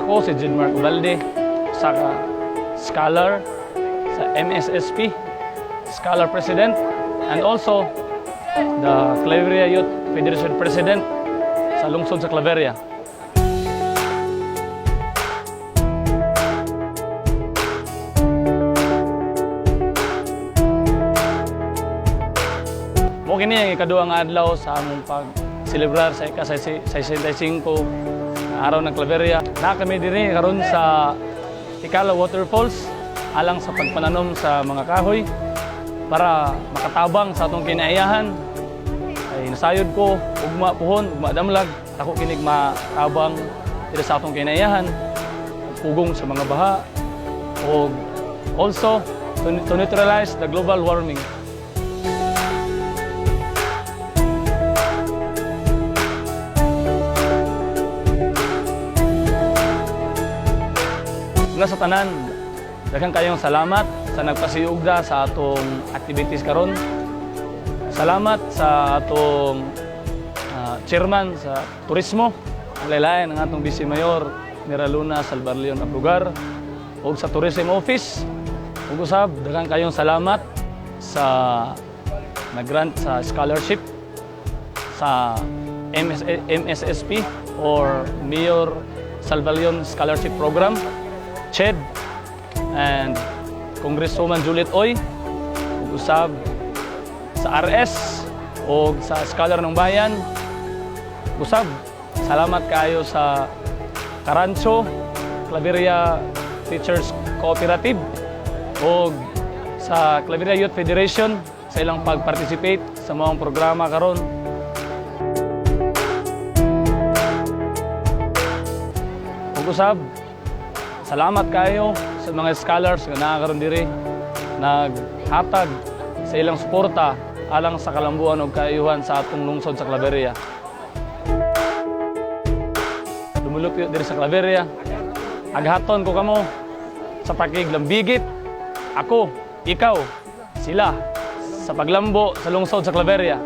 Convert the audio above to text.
Ako si Junmar Ubalde, sa scholar sa MSSP, scholar president, and also the Claveria Youth Federation president sa lungsod sa Claveria. Mo kini ang ikaduhang adlaw sa among pag-celebrar sa ika-65 araw ng Claveria. Na kami diri karon sa Tikala Waterfalls alang sa pagpananom sa mga kahoy para makatabang sa atong kinaiyahan. Ay nasayod ko ugma puhon, ugma damlag, ako kinig matabang diri sa atong kinaiyahan, pugong sa mga baha o also to neutralize the global warming. Mula sa tanan, daghang kayong salamat sa nagpasiyugda sa atong activities karon. Salamat sa atong chairman sa turismo, ang laylayan ng atong Vice Mayor Mira Luna Salvarleon Ablugar, ug sa tourism office. Ug usab daghang kayong salamat sa nag-grant sa scholarship sa MSSP or Mayor Salvarleon Scholarship Program. Ched and Congresswoman Juliet Oy, ug usab sa RS o sa Scholar ng Bayan. Usab, salamat kayo sa Karancho, Claveria Teachers Cooperative o sa Claveria Youth Federation sa ilang pag-participate sa mga programa karon. Ug usab, salamat kayo sa mga scholars nga nakakaroon diri, naghatag sa ilang suporta alang sa kalambuan ug kaayuhan sa atong lungsod sa Claveria. Dumulupyo diri sa Claveria, aghaton ko kamo sa pakiglambigit, ako, ikaw, sila, sa paglambo sa lungsod sa Claveria.